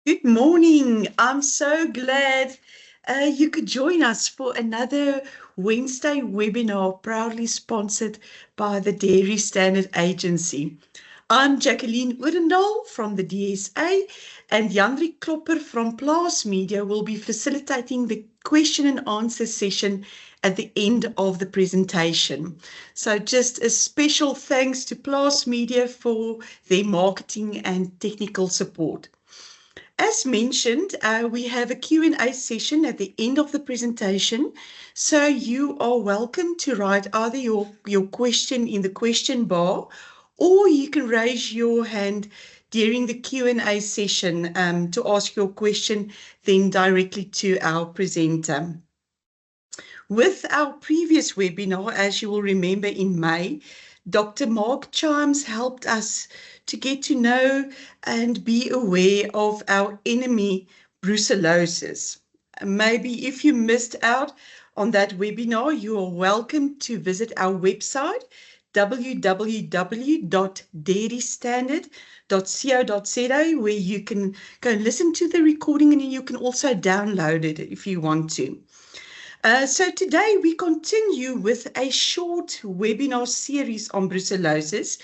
Good morning. I'm so glad you could join us for another Wednesday webinar proudly sponsored by the Dairy Standard Agency. I'm Jacqueline Oudendal from the DSA, and Jandri Klopper from Plaas Media will be facilitating the question and answer session at the end of the presentation. So just a special thanks to Plaas Media for their marketing and technical support. As mentioned, we have a Q&A session at the end of the presentation, so you are welcome to write either your question in the question bar, or you can raise your hand during the Q&A session to ask your question then directly to our presenter. With our previous webinar, as you will remember in May, Dr. Mark Chimes helped us to get to know and be aware of our enemy, brucellosis. Maybe if you missed out on that webinar, you are welcome to visit our website, www.dairystandard.co.za, where you can go and listen to the recording, and you can also download it if you want to. So today we continue with a short webinar series on brucellosis,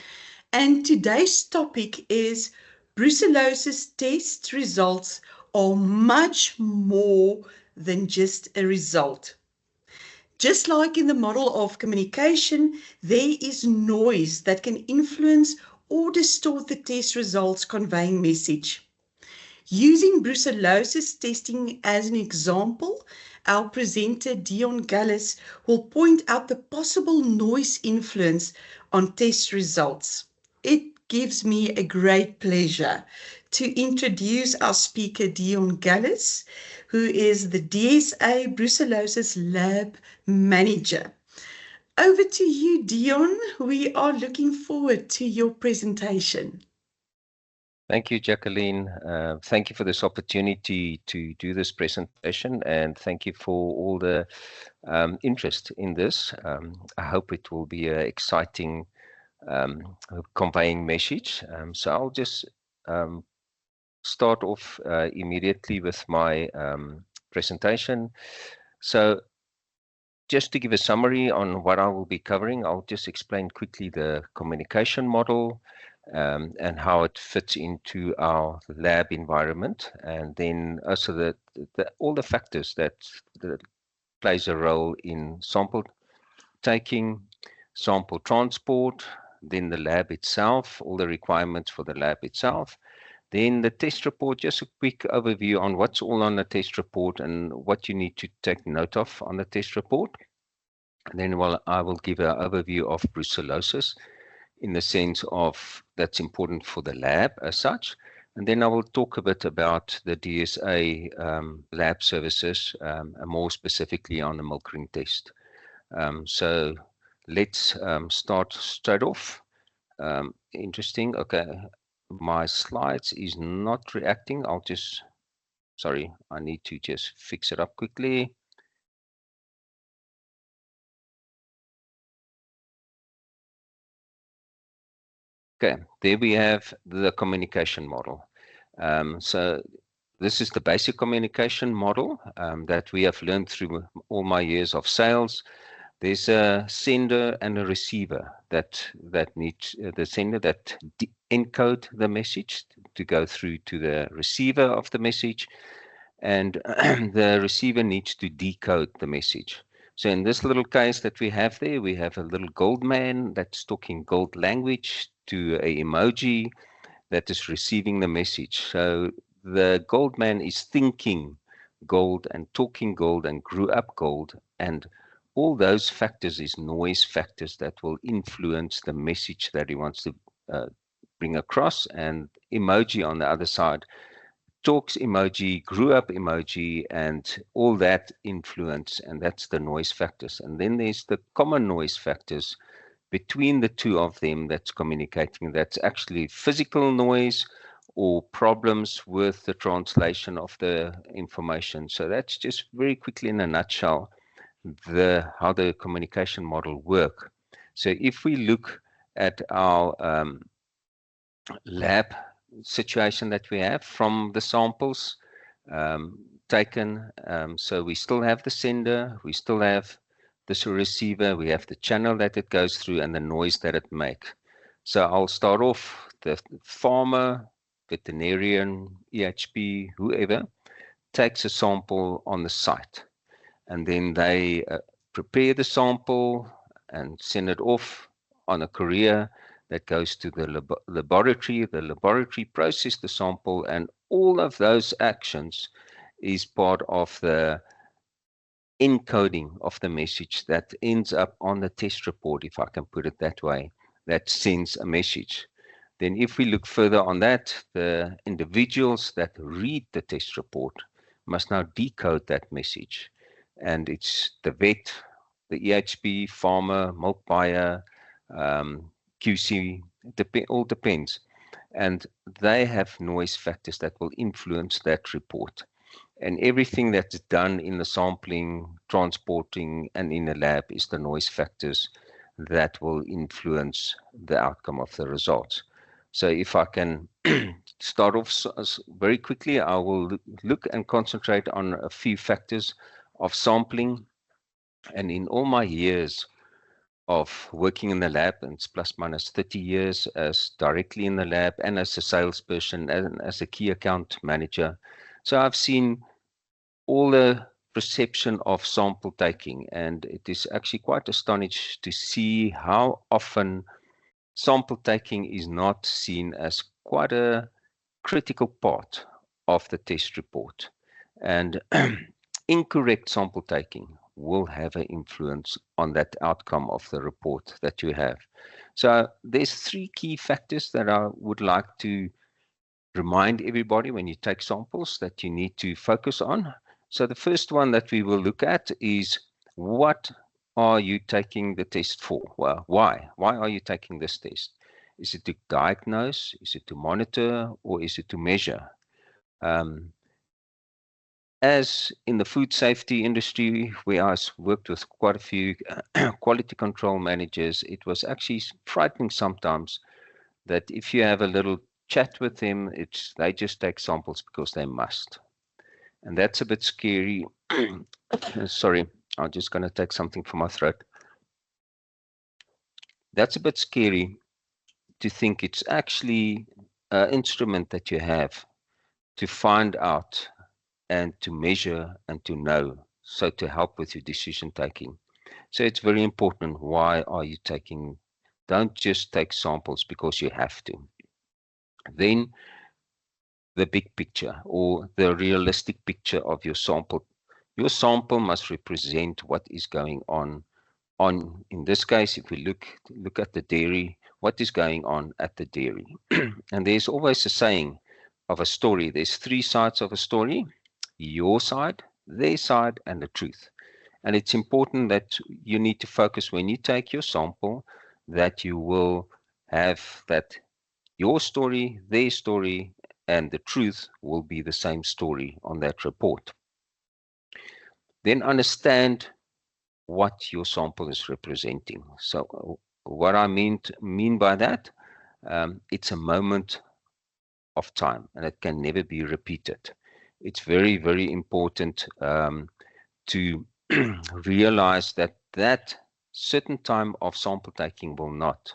and today's topic is brucellosis test results are much more than just a result. Just like in the model of communication, there is noise that can influence or distort the test results conveying message. Using brucellosis testing as an example, our presenter Dion Gallis will point out the possible noise influence on test results. It gives me a great pleasure to introduce our speaker Dion Gallis, who is the DSA Brucellosis Lab Manager. Over to you, Dion. We are looking forward to your presentation. Thank you, Jacqueline. Thank you for this opportunity to do this presentation, and thank you for all the interest in this. I hope it will be an exciting conveying message. So I'll just start off immediately with my presentation. So just to give a summary on what I will be covering, I'll just explain quickly the communication model, and how it fits into our lab environment, and then also all the factors that plays a role in sample taking, sample transport, then the lab itself, all the requirements for the lab itself, then the test report, just a quick overview on what's all on the test report and what you need to take note of on the test report. And then I will give an overview of brucellosis, in the sense of that's important for the lab as such. And then I will talk a bit about the DSA lab services, and more specifically on the milk ring test. So let's start straight off. Interesting. Okay, my slides is not reacting. Sorry, I need to just fix it up quickly. Okay, there we have the communication model. So this is the basic communication model that we have learned through all my years of sales. There's a sender and a receiver that needs the sender that encode the message to go through to the receiver of the message, and the receiver needs to decode the message. So in this little case that we have there, we have a little gold man that's talking gold language to an emoji that is receiving the message. So the gold man is thinking gold and talking gold and grew up gold, and all those factors is noise factors that will influence the message that he wants to bring across. And emoji on the other side, talks emoji, grew up emoji, and all that influence, and that's the noise factors. And then there's the common noise factors between the two of them that's communicating. That's actually physical noise or problems with the translation of the information. So that's just very quickly in a nutshell how the communication model work. So if we look at our lab situation that we have from the samples taken. So we still have the sender, we still have the receiver, we have the channel that it goes through, and the noise that it makes. So I'll start off the farmer, veterinarian, EHP, whoever takes a sample on the site, and then they prepare the sample and send it off on a courier that goes to the laboratory. The laboratory processes the sample, and all of those actions is part of the encoding of the message that ends up on the test report, if I can put it that way, that sends a message. Then if we look further on that, the individuals that read the test report must now decode that message. And it's the vet, the EHP, farmer, milk buyer, QC, all depends. And they have noise factors that will influence that report. And everything that's done in the sampling, transporting, and in the lab is the noise factors that will influence the outcome of the results. So if I can start off very quickly, I will look and concentrate on a few factors of sampling. And in all my years of working in the lab, and it's plus minus 30 years as directly in the lab and as a salesperson and as a key account manager. So I've seen all the perception of sample taking, and it is actually quite astonishing to see how often sample taking is not seen as quite a critical part of the test report. And incorrect sample taking will have an influence on that outcome of the report that you have. So there's three key factors that I would like to remind everybody when you take samples that you need to focus on. So the first one that we will look at is, what are you taking the test for? Well, why? Why are you taking this test? Is it to diagnose? Is it to monitor? Or is it to measure? As in the food safety industry, where I worked with quite a few quality control managers, it was actually frightening sometimes that if you have a little chat with them, they just take samples because they must. And that's a bit scary. Sorry, I'm just going to take something from my throat. That's a bit scary to think it's actually an instrument that you have to find out and to measure and to know, so to help with your decision taking. So it's very important. Why are you taking? Don't just take samples because you have to. Then the big picture, or the realistic picture of your sample. Your sample must represent what is going on, in this case, if we look at the dairy, what is going on at the dairy. And there's always a saying of a story. There's three sides of a story: your side, their side, and the truth. And it's important that you need to focus when you take your sample, that you will have that your story, their story, and the truth will be the same story on that report. Then understand what your sample is representing. So what I mean by that, it's a moment of time, and it can never be repeated. It's very, very important to realize that certain time of sample taking will not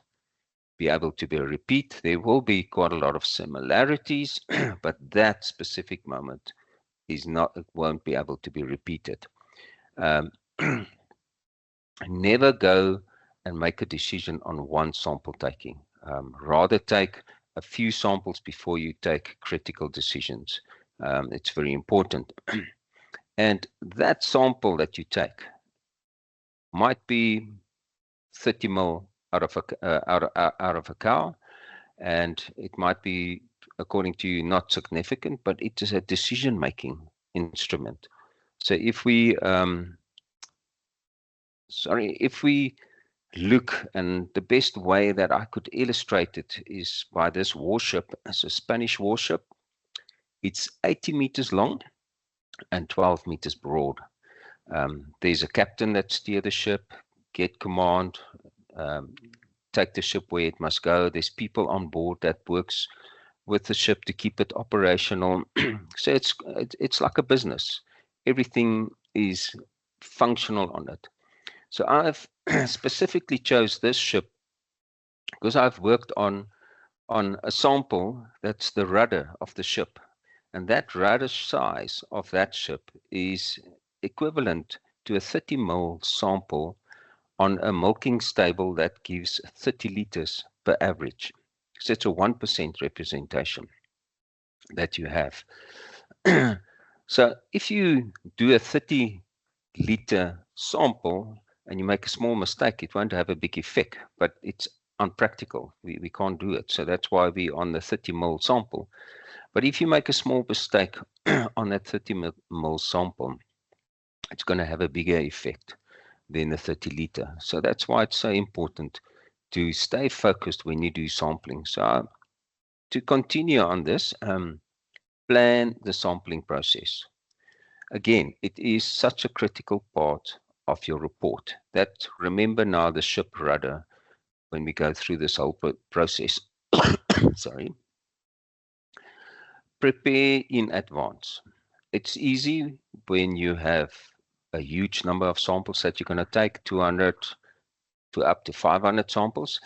be able to be a repeat. There will be quite a lot of similarities, but that specific moment it won't be able to be repeated. Never go and make a decision on one sample taking. Rather take a few samples before you take critical decisions. It's very important. And that sample that you take might be 30 ml out of a cow, and it might be, according to you, not significant, but it is a decision-making instrument. So if we look, and the best way that I could illustrate it is by this warship. It's a Spanish warship. It's 80 meters long and 12 meters broad. There's a captain that steers the ship, get command, take the ship where it must go. There's people on board that works with the ship to keep it operational. So it's like a business. Everything is functional on it. So I've specifically chose this ship because I've worked on a sample that's the rudder of the ship. And that rudder size of that ship is equivalent to a 30 ml sample on a milking stable that gives 30 liters per average. So it's a 1% representation that you have. So if you do a 30 liter sample and you make a small mistake, it won't have a big effect, but it's unpractical. We can't do it. So that's why we're on the 30 ml sample. But if you make a small mistake on that 30 ml sample, it's going to have a bigger effect than the 30 liter. So that's why it's so important to stay focused when you do sampling. So to continue on this, plan the sampling process. Again, it is such a critical part of your report that remember now the ship rudder when we go through this whole process. Sorry. Prepare in advance. It's easy when you have a huge number of samples that you're going to take, 200 to up to 500 samples.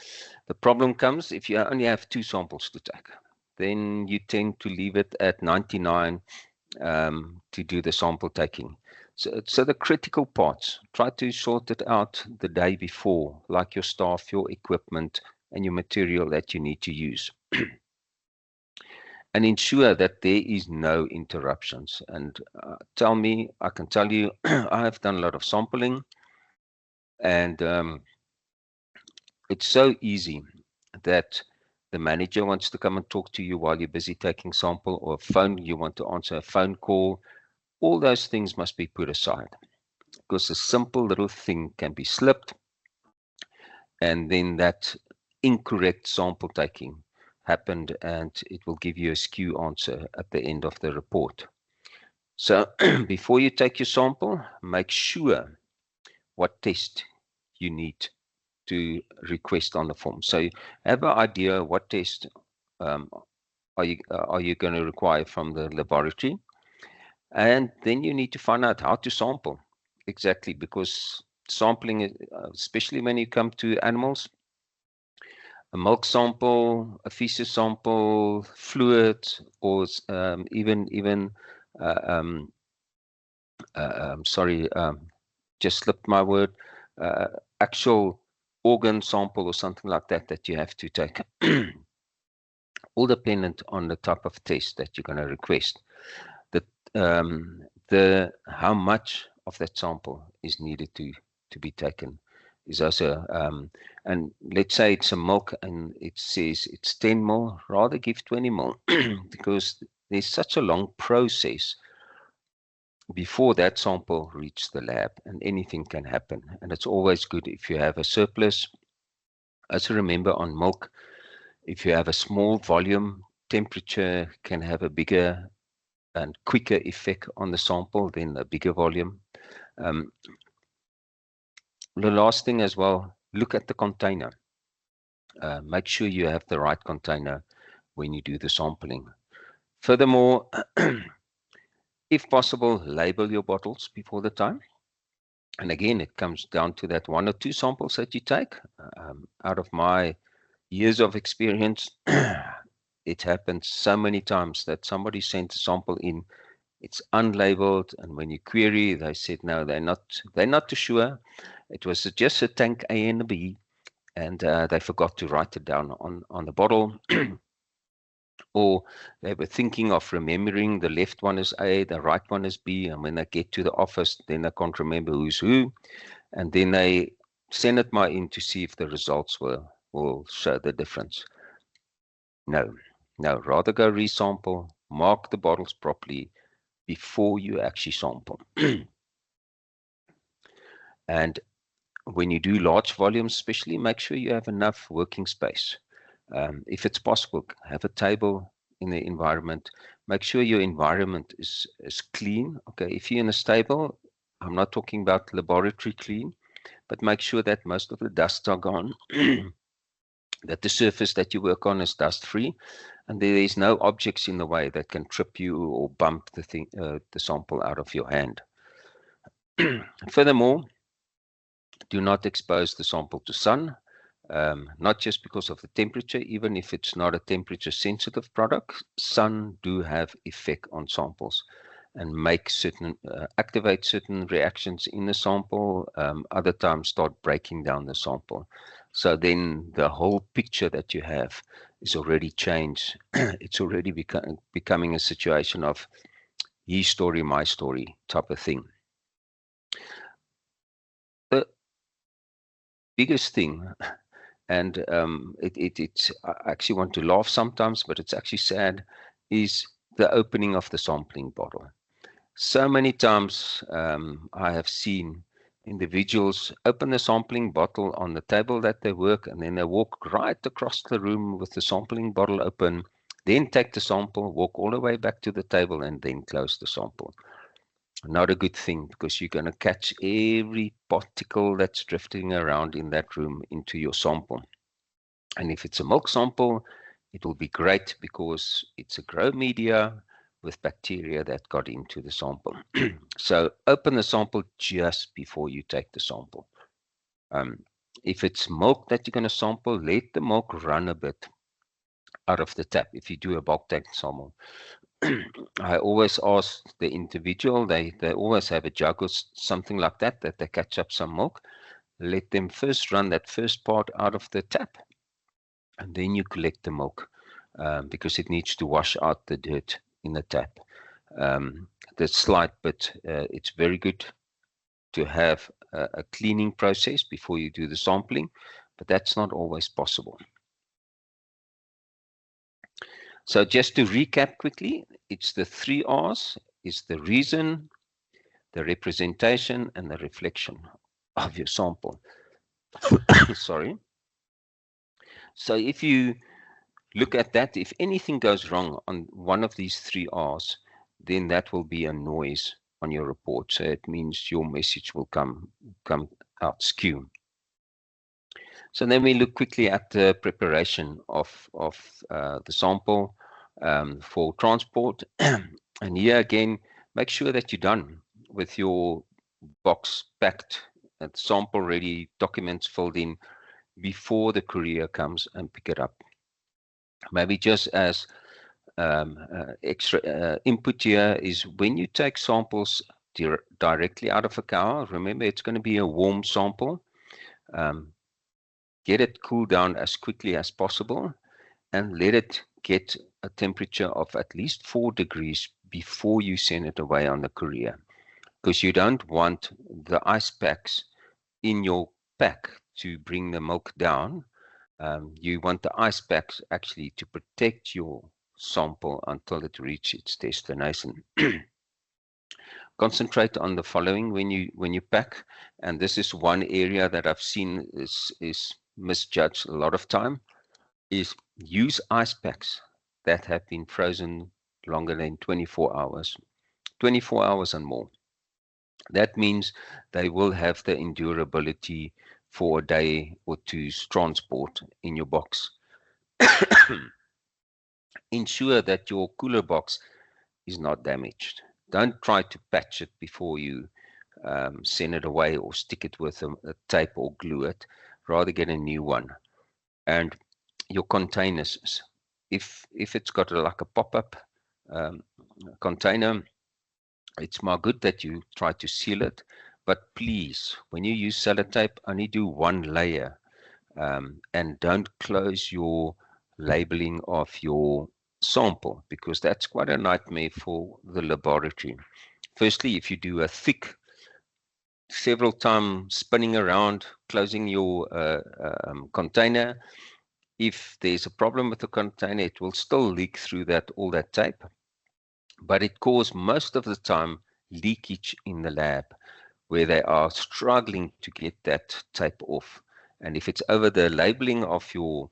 The problem comes if you only have 2 samples to take. Then you tend to leave it at 99 to do the sample taking. So the critical parts, try to sort it out the day before, like your staff, your equipment, and your material that you need to use. And ensure that there is no interruptions. And I can tell you, I have done a lot of sampling, and it's so easy that the manager wants to come and talk to you while you're busy taking sample, or you want to answer a phone call. All those things must be put aside, because a simple little thing can be slipped, and then that incorrect sample taking happened, and it will give you a skew answer at the end of the report. So before you take your sample, make sure what test you need to request on the form. So you have an idea what test are you going to require from the laboratory, and then you need to find out how to sample exactly, because sampling, especially when you come to animals, a milk sample, a feces sample, fluid, or even sorry, just slipped my word, actual organ sample or something like that you have to take. All dependent on the type of test that you're going to request. The how much of that sample is needed to be taken is also, and let's say it's a milk and it says it's 10 ml, rather give 20 ml because there's such a long process before that sample reaches the lab, and anything can happen. And it's always good if you have a surplus. Also remember on milk, if you have a small volume, temperature can have a bigger and quicker effect on the sample than a bigger volume. The last thing as well, look at the container. Make sure you have the right container when you do the sampling. Furthermore, if possible, label your bottles before the time. And again, it comes down to that 1 or 2 samples that you take. Out of my years of experience, it happened so many times that somebody sent a sample in, it's unlabeled, and when you query, they said no, they're not too sure. It was just a tank A and a B, and they forgot to write it down on the bottle. Or they were thinking of remembering the left one is A, the right one is B, and when they get to the office, then they can't remember who's who, and then they send it in to see if the results will show the difference. No, rather go resample, mark the bottles properly before you actually sample. And when you do large volumes, especially, make sure you have enough working space. If it's possible, have a table in the environment. Make sure your environment is clean. Okay, if you're in a stable, I'm not talking about laboratory clean, but make sure that most of the dust are gone. that the surface that you work on is dust-free, and there is no objects in the way that can trip you or bump the sample out of your hand. Furthermore, do not expose the sample to sun, not just because of the temperature. Even if it's not a temperature sensitive product, sun do have effect on samples and activate certain reactions in the sample, other times start breaking down the sample. So then the whole picture that you have is already changed. It's already becoming a situation of his story, my story type of thing. The biggest thing, and it's I actually want to laugh sometimes, but it's actually sad, is the opening of the sampling bottle. So many times I have seen individuals open the sampling bottle on the table that they work, and then they walk right across the room with the sampling bottle open, then take the sample, walk all the way back to the table, and then close the sample. Not a good thing, because you're going to catch every particle that's drifting around in that room into your sample. And if it's a milk sample, it will be great because it's a grow media with bacteria that got into the sample. So open the sample just before you take the sample. If it's milk that you're going to sample, let the milk run a bit out of the tap. If you do a bulk tank sample, I always ask the individual, they always have a jug or something like that they catch up some milk. Let them first run that first part out of the tap, and then you collect the milk, because it needs to wash out the dirt in the tap. The slight bit, it's very good to have a cleaning process before you do the sampling, but that's not always possible. So just to recap quickly, it's the 3 R's. It's the reason, the representation, and the reflection of your sample. Sorry. So if you look at that, if anything goes wrong on one of these 3 R's, then that will be a noise on your report. So it means your message will come out skew. So then we look quickly at the preparation of the sample for transport. And here again, make sure that you're done with your box packed, and sample ready, documents filled in before the courier comes and pick it up. Maybe just as extra input here is, when you take samples directly out of a cow, remember it's going to be a warm sample. Get it cooled down as quickly as possible, and let it get a temperature of at least 4 degrees before you send it away on the courier, because you don't want the ice packs in your pack to bring the milk down. You want the ice packs actually to protect your sample until it reaches its destination. Concentrate on the following when you pack, and this is one area that I've seen is misjudged a lot of time, is use ice packs that have been frozen longer than 24 hours, 24 hours and more. That means they will have the endurability for a day or two's transport in your box. Ensure that your cooler box is not damaged. Don't try to patch it before you send it away, or stick it with a tape or glue it. Rather get a new one. And your containers, if it's got like a pop-up container, it's more good that you try to seal it. But please, when you use sellotape, only do 1 layer, and don't close your labeling of your sample, because that's quite a nightmare for the laboratory. Firstly, if you do a thick, several times spinning around, closing your container, if there's a problem with the container, it will still leak through all that tape, but it causes most of the time leakage in the lab, where they are struggling to get that tape off. And if it's over the labeling of your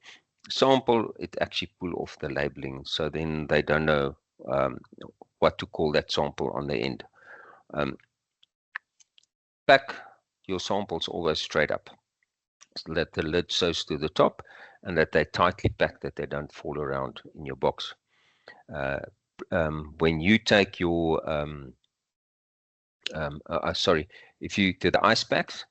sample, it actually pull off the labeling. So then they don't know what to call that sample on the end. Pack your samples always straight up. Let the lid sews to the top, and that they're tightly packed, that they don't fall around in your box. When you take your, if you do the ice packs,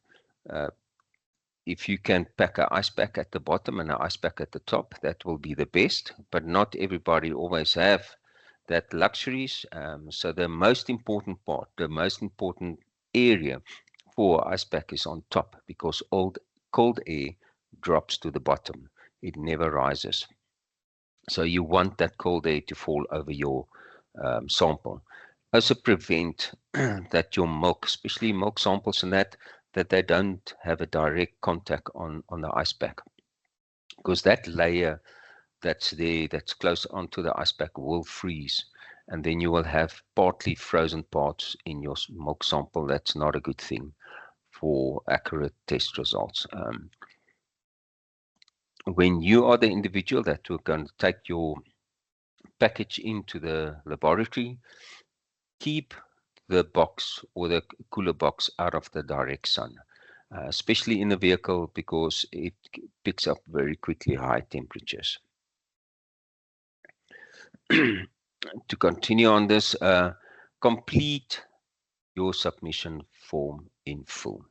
if you can pack an ice pack at the bottom and an ice pack at the top, that will be the best, but not everybody always have that luxuries. So the most important part, the most important area for ice pack is on top, because cold air drops to the bottom. It never rises. So you want that cold air to fall over your sample. Also prevent that your milk, especially milk samples and that they don't have a direct contact on the ice pack, because that layer that's there, that's close onto the ice pack, will freeze, and then you will have partly frozen parts in your milk sample. That's not a good thing for accurate test results. When you are the individual that will going to take your package into the laboratory, keep the box or the cooler box out of the direct sun, especially in the vehicle, because it picks up very quickly high temperatures. To continue on this, complete your submission form in full.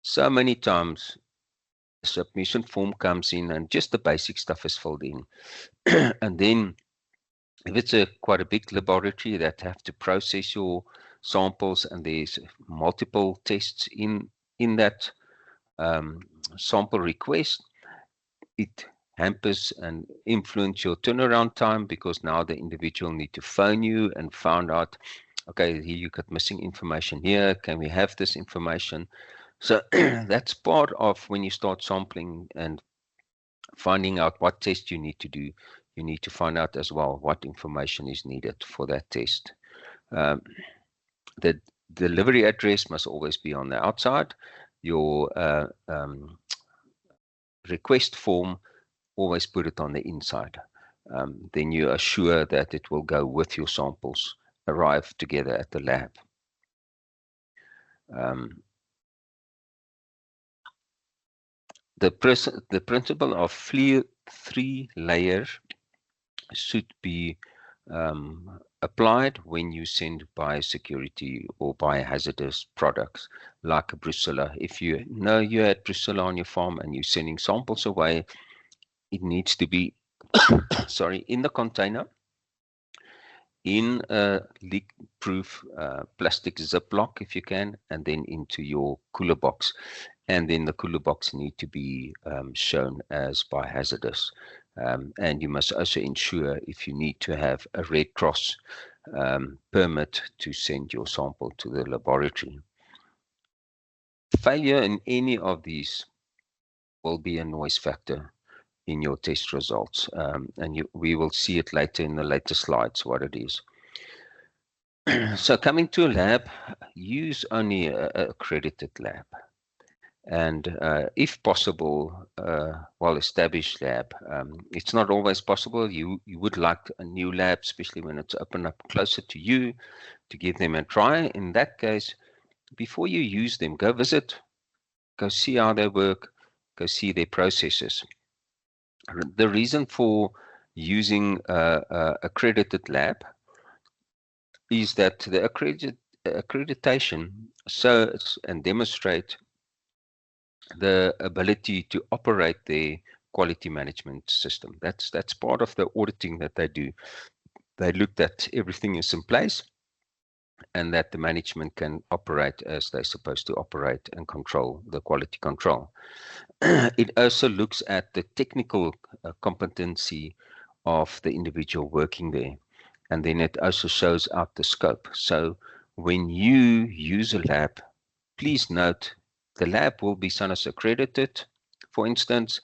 So many times the submission form comes in and just the basic stuff is filled in. And then if it's quite a big laboratory that have to process your samples, and there's multiple tests in that sample request, it hampers and influence your turnaround time, because now the individual need to phone you and find out, okay, here you got missing information here, can we have this information? So that's part of when you start sampling and finding out what test you need to do. You need to find out as well what information is needed for that test. The delivery address must always be on the outside. Your request form, always put it on the inside. Then you are sure that it will go with your samples, arrive together at the lab. The principle of 3 layers should be applied when you send biosecurity or biohazardous products like Brucella. If you know you had Brucella on your farm and you're sending samples away, it needs to be in the container, in a leak-proof plastic Ziploc if you can, and then into your cooler box. And then the cooler box need to be shown as biohazardous. And you must also ensure if you need to have a Red Cross permit to send your sample to the laboratory. Failure in any of these will be a noise factor in your test results, and we will see it later in the later slides what it is. So coming to a lab, use only a accredited lab, and if possible, well-established lab. It's not always possible. You would like a new lab, especially when it's open up closer to you, to give them a try. In that case, before you use them, go visit, go see how they work, go see their processes. The reason for using a accredited lab is that the accreditation shows and demonstrate the ability to operate their quality management system. That's part of the auditing that they do. They look that everything is in place and that the management can operate as they're supposed to operate and control the quality control. It also looks at the technical competency of the individual working there. And then it also shows out the scope. So when you use a lab, please note the lab will be SANAS accredited, for instance,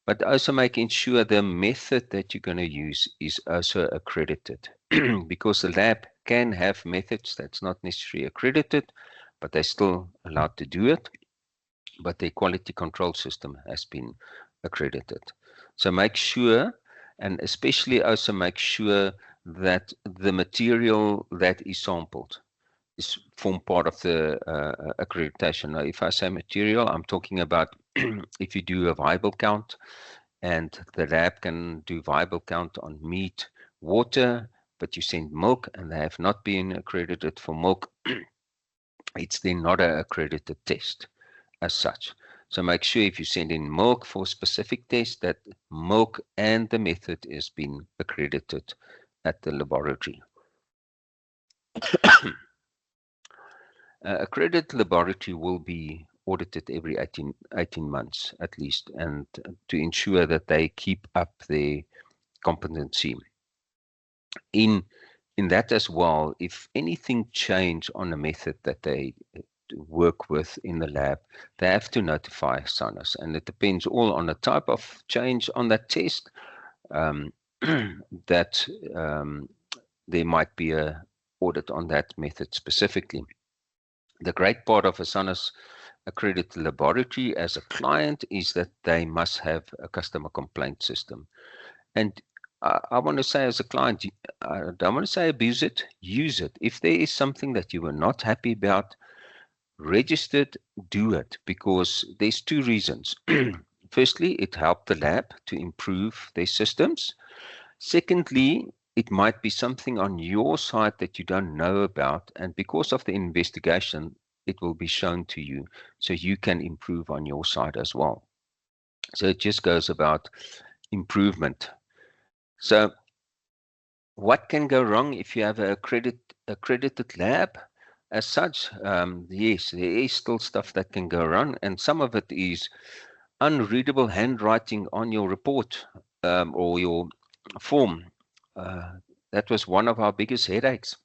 but also making sure the method that you're going to use is also accredited, because the lab can have methods that's not necessarily accredited, but they're still allowed to do it. But their quality control system has been accredited. So make sure, and especially also make sure that the material that is sampled is form part of the accreditation. Now, if I say material, I'm talking about if you do a viable count, and the lab can do viable count on meat, water, but you send milk and they have not been accredited for milk, it's then not an accredited test as such. So make sure if you send in milk for a specific test that milk and the method is being accredited at the laboratory. Accredited laboratory will be audited every 18 months at least, and to ensure that they keep up their competency. In that as well, if anything change on a method that they work with in the lab, they have to notify SANUS, and it depends all on the type of change on that test, that there might be a audit on that method specifically. The great part of a SANUS accredited laboratory as a client is that they must have a customer complaint system. And I want to say as a client, I don't want to say abuse it, use it. If there is something that you were not happy about, register it, do it, because there's two reasons. Firstly, it helped the lab to improve their systems. Secondly, it might be something on your side that you don't know about, and because of the investigation, it will be shown to you, so you can improve on your side as well. So it just goes about improvement. So what can go wrong if you have an accredited lab? As such, yes, there is still stuff that can go wrong, and some of it is unreadable handwriting on your report or your form. That was one of our biggest headaches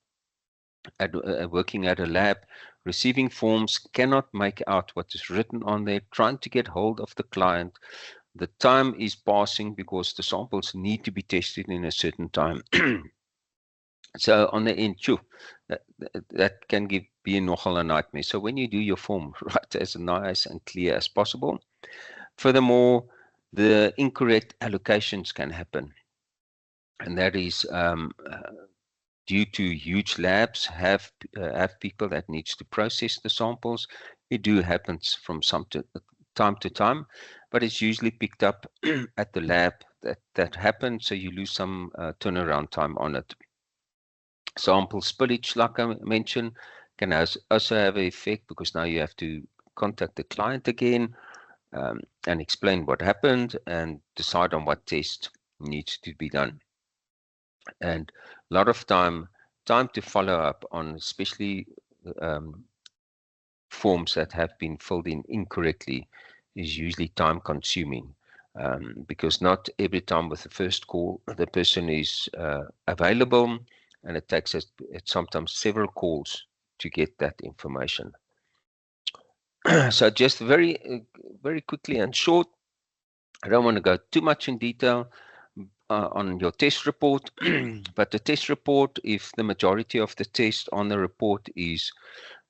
at working at a lab. Receiving forms, cannot make out what is written on there, trying to get hold of the client. The time is passing because the samples need to be tested in a certain time. So on the end, that can be nogal a nightmare. So when you do your form, write as nice and clear as possible. Furthermore, the incorrect allocations can happen, and that is due to huge labs have people that needs to process the samples. It do happens from time to time, but it's usually picked up at the lab that happens, so you lose some turnaround time on it. Sample spillage, like I mentioned, can also have an effect, because now you have to contact the client again and explain what happened and decide on what test needs to be done. And a lot of time to follow up on, especially forms that have been filled in incorrectly, is usually time consuming, because not every time with the first call the person is available, and it takes us sometimes several calls to get that information. So just very quickly and short, I don't want to go too much in detail on your test report, but the test report, if the majority of the test on the report is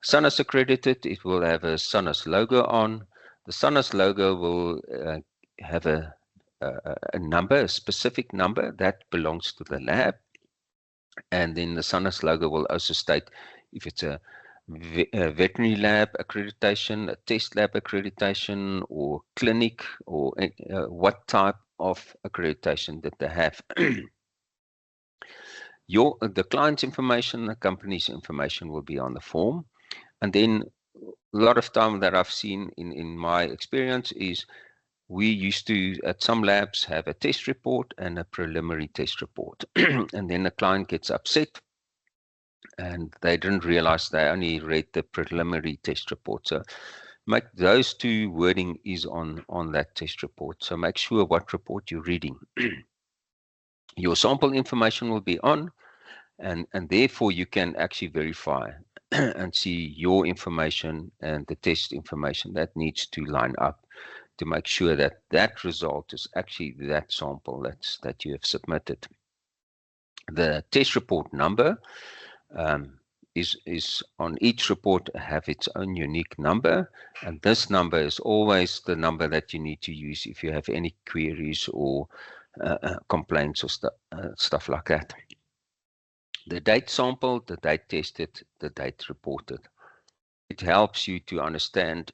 SANUS accredited, it will have a SANUS logo on. The SANUS logo will have a number, a specific number that belongs to the lab. And then the SANUS logo will also state if it's a veterinary lab accreditation, a test lab accreditation, or clinic, or what type of accreditation that they have. The client's information, the company's information will be on the form. And then a lot of time that I've seen in my experience is we used to, at some labs, have a test report and a preliminary test report. And then the client gets upset and they didn't realize they only read the preliminary test report. So make those two wording is on that test report. So make sure what report you're reading. Your sample information will be on, and therefore you can actually verify and see your information and the test information that needs to line up to make sure that that result is actually that sample that you have submitted. The test report number is on each report have its own unique number, and this number is always the number that you need to use if you have any queries or complaints or stuff like that. The date sampled, the date tested, the date reported. It helps you to understand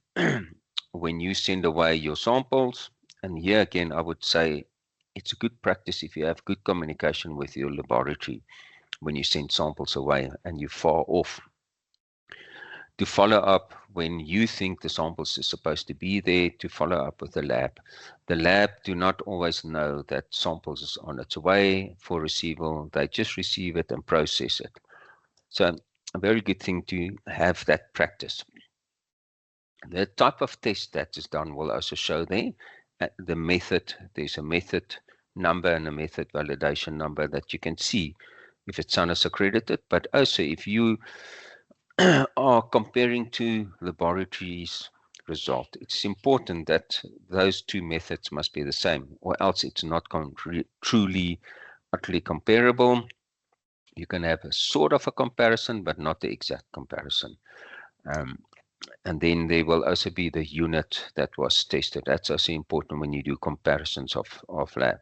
when you send away your samples And here again, I would say it's a good practice if you have good communication with your laboratory when you send samples away and you're far off, to follow up when you think the samples is supposed to be there, to follow up with the lab. The lab do not always know that samples is on its way for receival. They just receive it and process it. So a very good thing to have that practice. The type of test that is done will also show there. The method, there's a method number and a method validation number that you can see if it's SANAS accredited, but also if you are comparing to laboratories result, it's important that those two methods must be the same, or else it's not truly utterly comparable. You can have a sort of a comparison, but not the exact comparison. And then there will also be the unit that was tested. That's also important when you do comparisons of lab.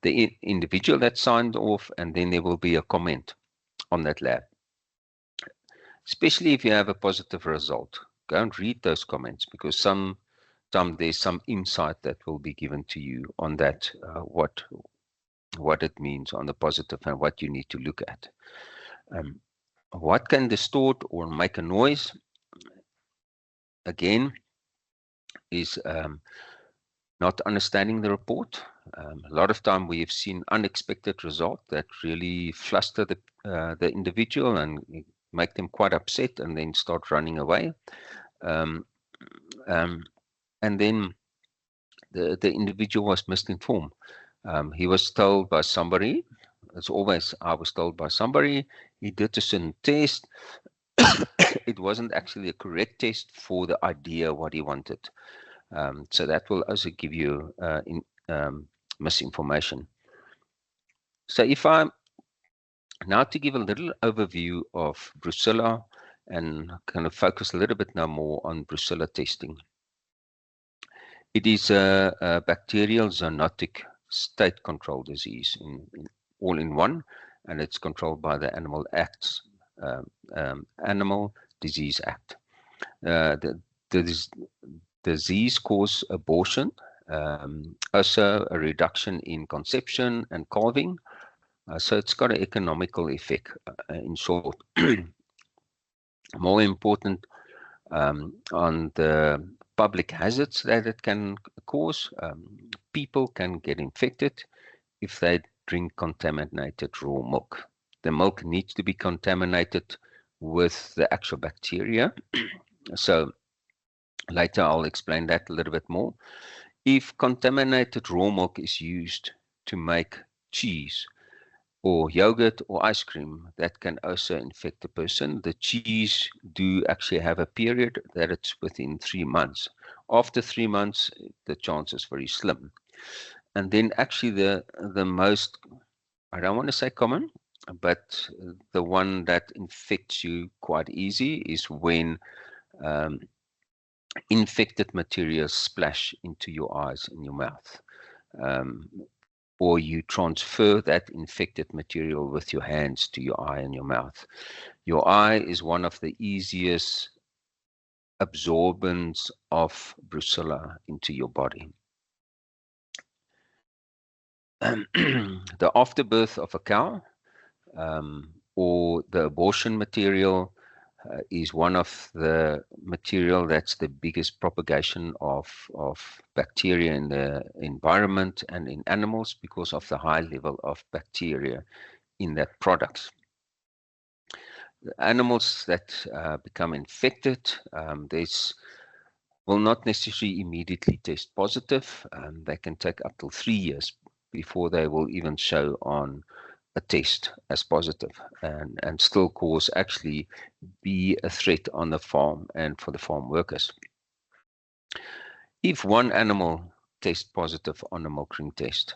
The individual that signed off, and then there will be a comment on that lab. Especially if you have a positive result, go and read those comments, because sometimes there's some insight that will be given to you on that, what it means on the positive and what you need to look at. What can distort or make a noise, again, is not understanding the report. A lot of time we have seen unexpected results that really fluster the individual and make them quite upset and then start running away. And then the individual was misinformed. He was told by somebody, as always, I was told by somebody, he did a certain test. It wasn't actually a correct test for the idea what he wanted. So that will also give you misinformation. So if I'm now to give a little overview of Brucella and kind of focus a little bit now more on Brucella testing. It is a bacterial zoonotic state control disease all in one, and it's controlled by the Animal Disease Act. The disease causes abortion, also a reduction in conception and calving. So it's got an economical effect, in short. More important, on the public hazards that it can cause. People can get infected if they drink contaminated raw milk. The milk needs to be contaminated with the actual bacteria. So later I'll explain that a little bit more. If contaminated raw milk is used to make cheese or yogurt or ice cream, that can also infect the person. The cheese do actually have a period that it's within 3 months. After 3 months, the chance is very slim. And then actually the most, I don't want to say common, but the one that infects you quite easy is when infected materials splash into your eyes and your mouth. Or you transfer that infected material with your hands to your eye and your mouth. Your eye is one of the easiest absorbents of Brucella into your body. The afterbirth of a cow or the abortion material is one of the material that's the biggest propagation of bacteria in the environment and in animals because of the high level of bacteria in that product. The animals that become infected, will not necessarily immediately test positive. They can take up to 3 years before they will even show on a test as positive, and still cause actually be a threat on the farm and for the farm workers. If one animal tests positive on a milk ring test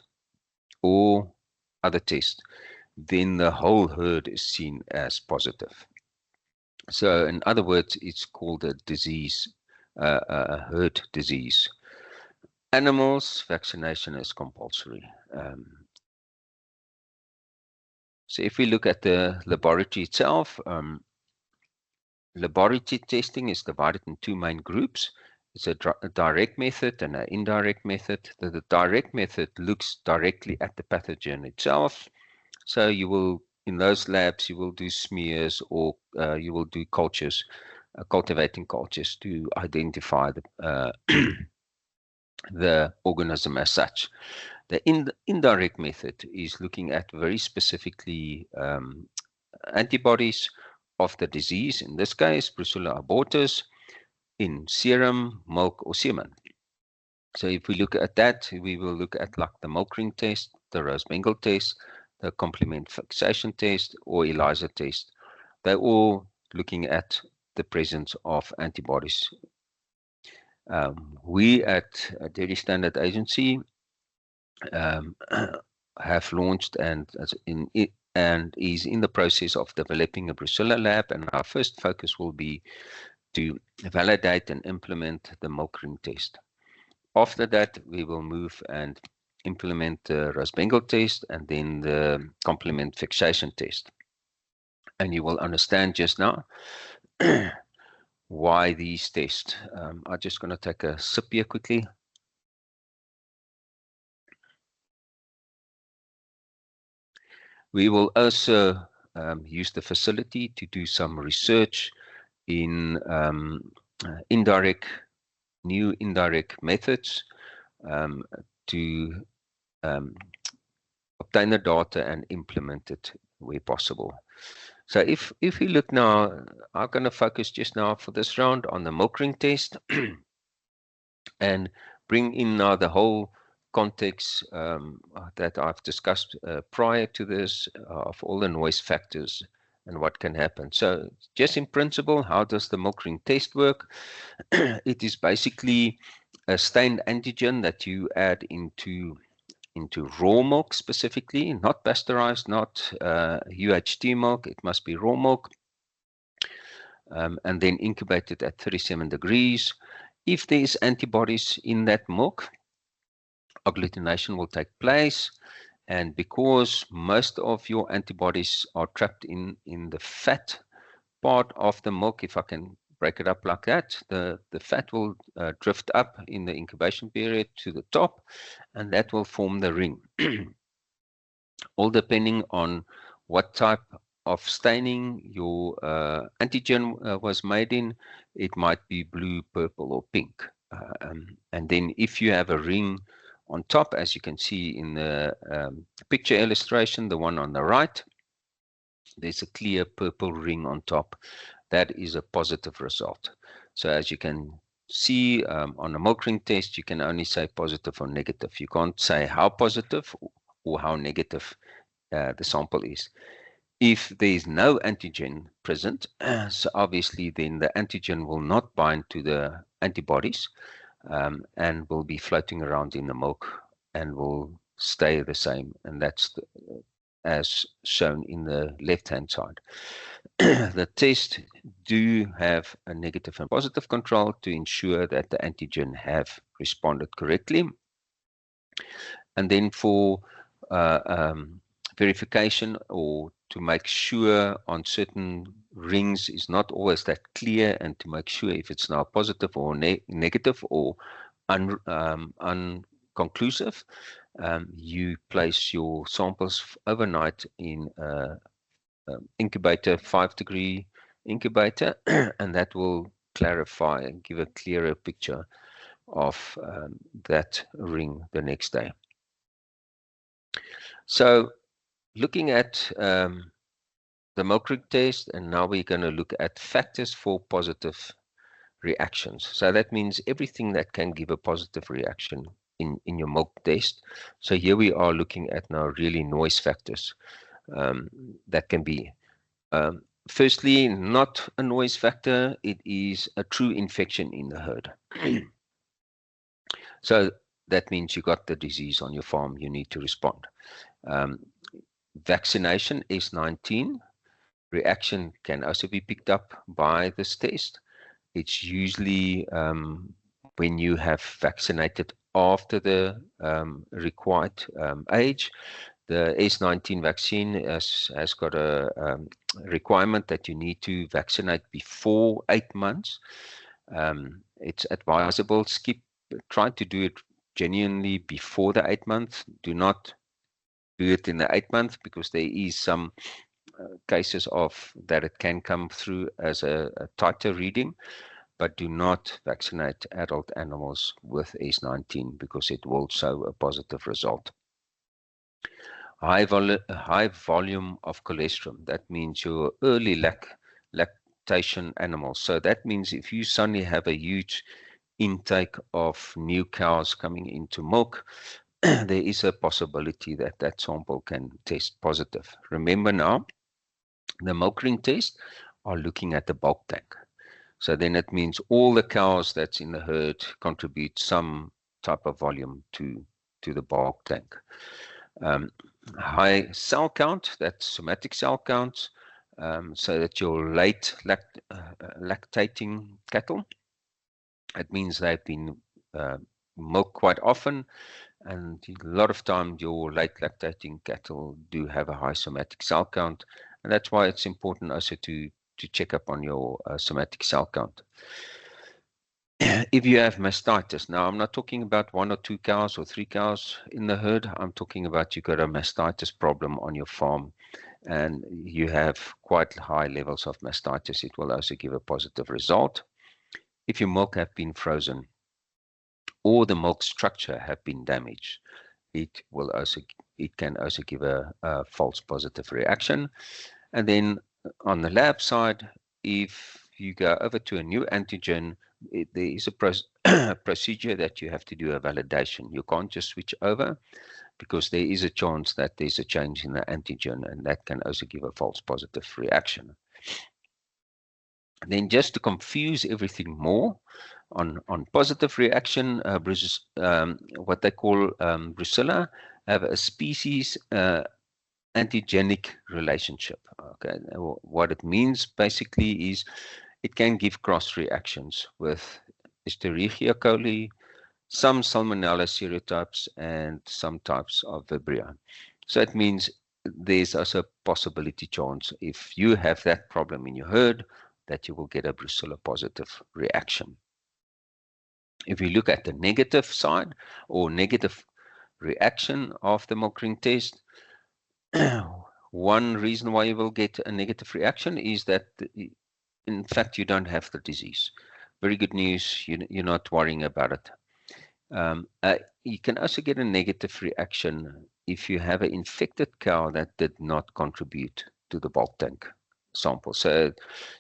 or other test, then the whole herd is seen as positive. So in other words, it's called a disease, a herd disease. Animals, vaccination is compulsory. So if we look at the laboratory itself, laboratory testing is divided in 2 main groups. it's a direct method and an indirect method. The direct method looks directly at the pathogen itself. So you will, in those labs, you will do smears or you will do cultures, cultivating cultures to identify the organism as such. The indirect method is looking at very specifically antibodies of the disease, in this case, Brucella abortus, in serum, milk, or semen. So if we look at that, we will look at like the milk ring test, the Rose-Bengal test, the complement fixation test, or ELISA test. They're all looking at the presence of antibodies. We at Dairy Standard Agency have launched and is in the process of developing a Brucella lab, and our first focus will be to validate and implement the milk ring test. After that, we will move and implement the Rose-Bengal test and then the complement fixation test. And you will understand just now why these tests. I'm just going to take a sip here quickly. We will also use the facility to do some research in new indirect methods to obtain the data and implement it where possible. So if we look now, I'm going to focus just now for this round on the milk ring test and bring in now the whole context that I've discussed prior to this of all the noise factors and what can happen. So just in principle, how does the milk ring test work? It is basically a stained antigen that you add into raw milk specifically, not pasteurized, not UHT milk. It must be raw milk, and then incubated at 37 degrees. If there is antibodies in that milk, agglutination will take place, and because most of your antibodies are trapped in the fat part of the milk, if I can break it up like that, the fat will drift up in the incubation period to the top, and that will form the ring. All depending on what type of staining your antigen was made in. It might be blue, purple, or pink. And then if you have a ring on top, as you can see in the picture illustration, the one on the right, there's a clear purple ring on top. That is a positive result. So as you can see on a milk ring test, you can only say positive or negative. You can't say how positive or how negative the sample is. If there is no antigen present, so obviously then the antigen will not bind to the antibodies and will be floating around in the milk and will stay the same. And that's as shown in the left-hand side. The test do have a negative and positive control to ensure that the antigen have responded correctly. And then for verification or to make sure on certain rings is not always that clear, and to make sure if it's now positive or negative or unconclusive, you place your samples overnight in incubator, 5-degree incubator, and that will clarify and give a clearer picture of that ring the next day. So looking at the milk ring test, and now we're going to look at factors for positive reactions. So that means everything that can give a positive reaction in your milk test. So here we are looking at now really noise factors that can be. Firstly, not a noise factor, it is a true infection in the herd. So that means you got the disease on your farm, you need to respond. Vaccination, S19, reaction can also be picked up by this test. It's usually when you have vaccinated after the required age. The S19 vaccine has got a requirement that you need to vaccinate before 8 months. It's advisable, try to do it genuinely before the 8 months. Do not do it in the 8 months, because there is some cases of that it can come through as a tighter reading, but do not vaccinate adult animals with S19 because it will show a positive result. High volume of colostrum, that means your early lactation animals. So that means if you suddenly have a huge intake of new cows coming into milk, there is a possibility that that sample can test positive. Remember now, the milk ring test are looking at the bulk tank. So then it means all the cows that's in the herd contribute some type of volume to the bulk tank. High cell count, that's somatic cell counts, so that your late lactating cattle, it means they've been milked quite often, and a lot of time your late lactating cattle do have a high somatic cell count, and that's why it's important also to check up on your somatic cell count. If you have mastitis, now I'm not talking about 1 or 2 cows or 3 cows in the herd. I'm talking about you got a mastitis problem on your farm and you have quite high levels of mastitis. It will also give a positive result. If your milk have been frozen or the milk structure have been damaged, it can also give a false positive reaction. And then on the lab side, if you go over to a new antigen, there is a procedure that you have to do a validation. You can't just switch over because there is a chance that there's a change in the antigen, and that can also give a false positive reaction. And then just to confuse everything more, on positive reaction, what they call Brucella have a species antigenic relationship. Okay, what it means basically is it can give cross reactions with Escherichia coli, some Salmonella serotypes, and some types of Vibrio. So it means there's also a possibility chance if you have that problem in your herd that you will get a Brucella positive reaction. If you look at the negative side or negative reaction of the milk ring test, one reason why you will get a negative reaction is that, in fact, you don't have the disease. Very good news, you're not worrying about it. You can also get a negative reaction if you have an infected cow that did not contribute to the bulk tank sample. So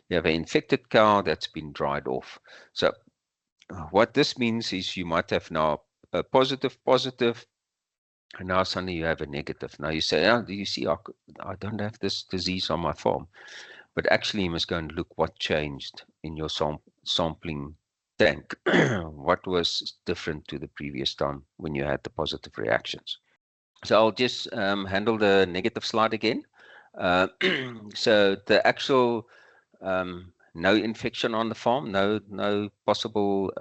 you have an infected cow that's been dried off. So what this means is you might have now a positive, and now suddenly you have a negative. Now you say, do you see, I don't have this disease on my farm. But actually you must go and look what changed in your sampling tank. What was different to the previous time when you had the positive reactions. So I'll just handle the negative slide again. So the actual no infection on the farm, no possible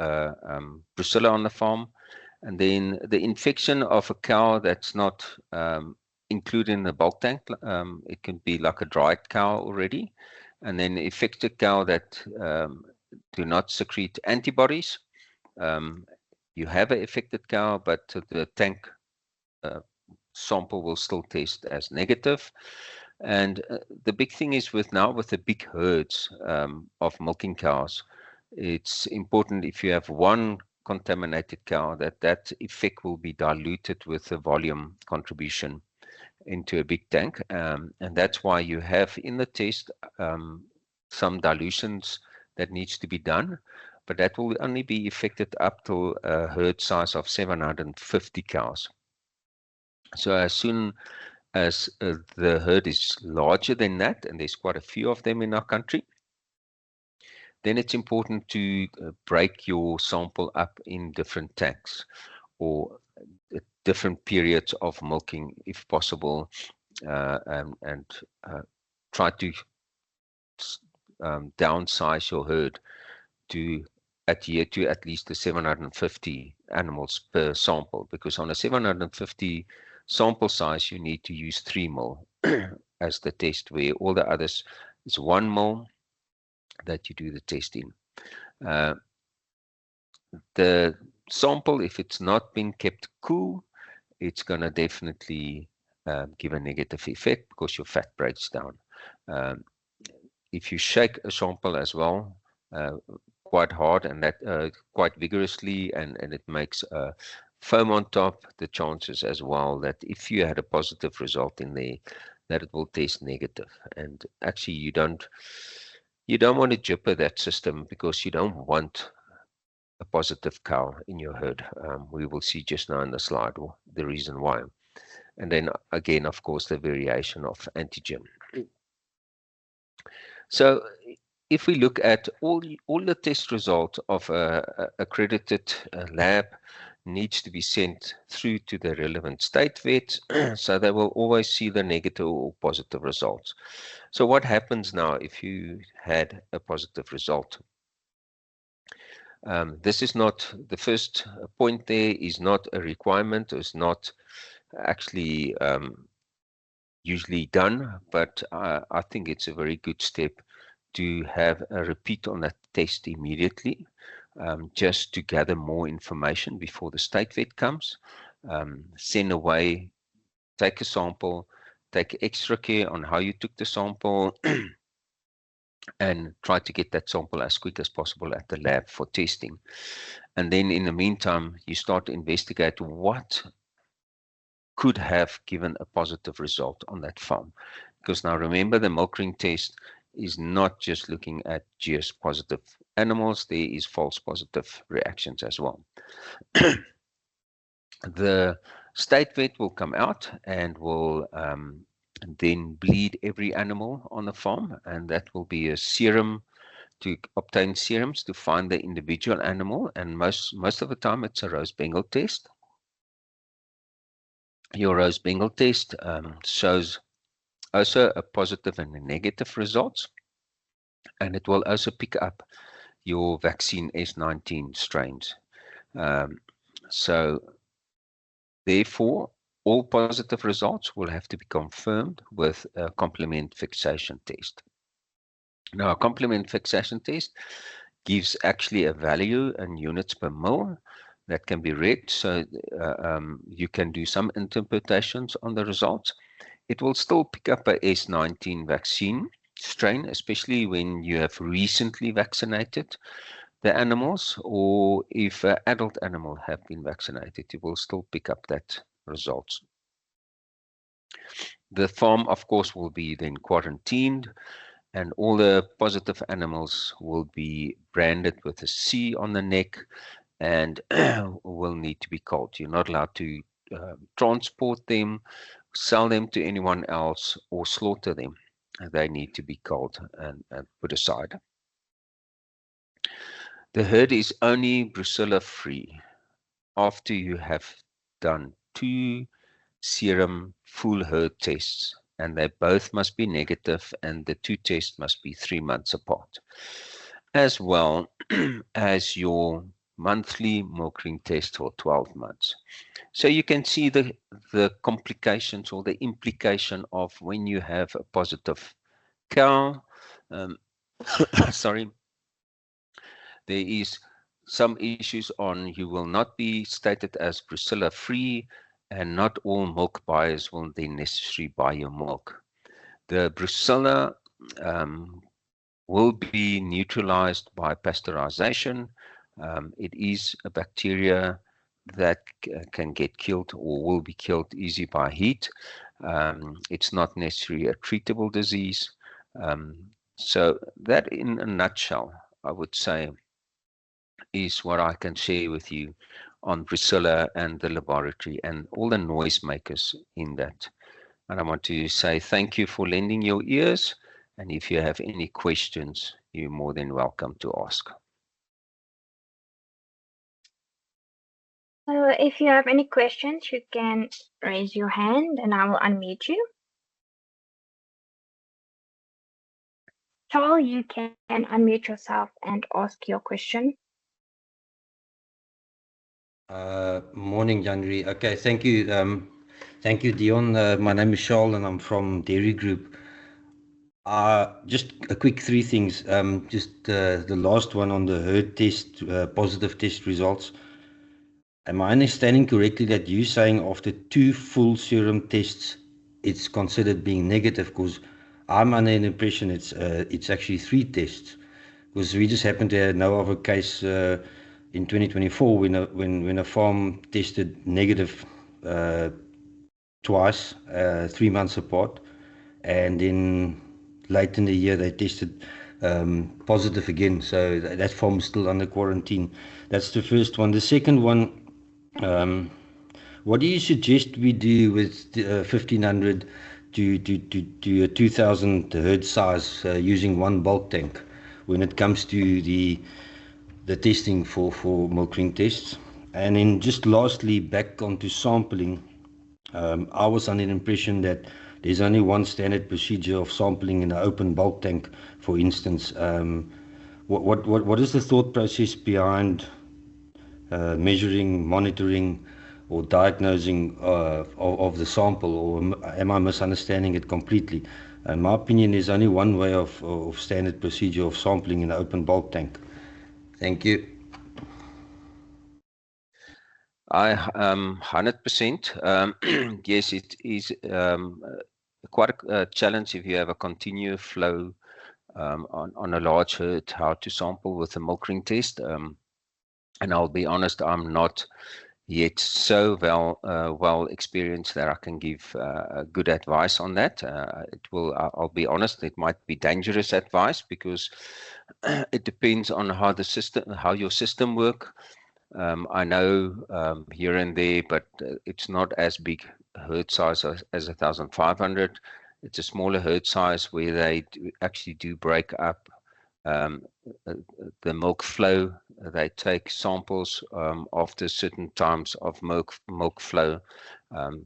brucella on the farm, and then the infection of a cow that's not included in the bulk tank. It can be like a dried cow already, and then affected cow that do not secrete antibodies. You have an affected cow, but the tank sample will still test as negative. And the big thing is with the big herds of milking cows, it's important if you have one contaminated cow that effect will be diluted with the volume contribution into a big tank. And that's why you have in the test some dilutions that needs to be done, but that will only be affected up to a herd size of 750 cows. So as soon as the herd is larger than that, and there's quite a few of them in our country, then it's important to break your sample up in different tanks or different periods of milking if possible, and try to downsize your herd to adhere to at least the 750 animals per sample, because on a 750 sample size you need to use 3 ml as the test, where all the others is 1 ml that you do the test in. the sample, if it's not been kept cool, it's going to definitely give a negative effect because your fat breaks down. Um, if you shake a sample as well, quite hard and that quite vigorously, and it makes foam on top, the chances as well that if you had a positive result in there, that it will test negative. And actually, you don't want to jeopardize that system because you don't want a positive cow in your herd. We will see just now in the slide the reason why. And then again, of course, the variation of antigen. So if we look at all the test results of a accredited lab needs to be sent through to the relevant state vets, so they will always see the negative or positive results. So what happens now if you had a positive result? This is not the first point. There is not a requirement. It's not actually usually done, but I think it's a very good step to have a repeat on that test immediately, just to gather more information before the state vet comes. Send away, take a sample, take extra care on how you took the sample, and try to get that sample as quick as possible at the lab for testing. And then in the meantime, you start to investigate what could have given a positive result on that farm. Because now remember, the milk ring test is not just looking at just positive animals, there is false positive reactions as well. The state vet will come out and will then bleed every animal on the farm, and that will be a serum to obtain serums to find the individual animal, and most of the time it's a Rose-Bengal test. Your Rose-Bengal test shows also a positive and a negative results, and it will also pick up your vaccine S19 strains. So therefore, all positive results will have to be confirmed with a complement fixation test. Now, a complement fixation test gives actually a value in units per mil that can be read, so you can do some interpretations on the results. It will still pick up a S19 vaccine strain, especially when you have recently vaccinated the animals, or if an adult animal have been vaccinated, it will still pick up that results. The farm, of course, will be then quarantined, and all the positive animals will be branded with a C on the neck and will need to be culled. You're not allowed to transport them, sell them to anyone else, or slaughter them. They need to be culled and put aside. The herd is only brucella free after you have done 2 serum full herd tests, and they both must be negative, and the 2 tests must be 3 months apart, as well as your monthly milk ring test for 12 months. So you can see the complications or the implication of when you have a positive cow. Sorry, there is some issues on you will not be stated as brucella free, and not all milk buyers will then necessarily buy your milk. The brucella will be neutralized by pasteurization. It is a bacteria that can get killed or will be killed easy by heat. It's not necessarily a treatable disease. So that in a nutshell, I would say, is what I can share with you on Brucella and the laboratory and all the noisemakers in that. And I want to say thank you for lending your ears. And if you have any questions, you're more than welcome to ask. If you have any questions, you can raise your hand and I will unmute you. Charles, you can unmute yourself and ask your question. Morning, January. Okay, thank you. Thank you, Dion. My name is Charles and I'm from Dairy Group. Just a quick three things. Just the last one on the herd test, positive test results. Am I understanding correctly that you're saying after 2 full serum tests, it's considered being negative? Because I'm under the impression it's actually 3 tests. Because we just happen to know of a case in 2024 when a farm tested negative twice, 3 months apart, and then late in the year they tested positive again. So that farm is still under quarantine. That's the first one. The second one, what do you suggest we do with 1,500 to a 2,000 herd size using one bulk tank when it comes to the testing for milk ring tests? And then just lastly, back onto sampling, I was under the impression that there's only one standard procedure of sampling in an open bulk tank, for instance. What is the thought process behind measuring, monitoring, or diagnosing of the sample, or am I misunderstanding it completely? In my opinion, there's only one way of standard procedure of sampling in an open bulk tank. Thank you. I 100%. Yes, it is quite a challenge if you have a continuous flow on a large herd, how to sample with a milk ring test. And I'll be honest, I'm not yet so well experienced that I can give good advice on that. I'll be honest, it might be dangerous advice because it depends on how your system work. I know here and there, but it's not as big herd size as 1,500. It's a smaller herd size where they actually do break up the milk flow. They take samples after certain times of milk flow.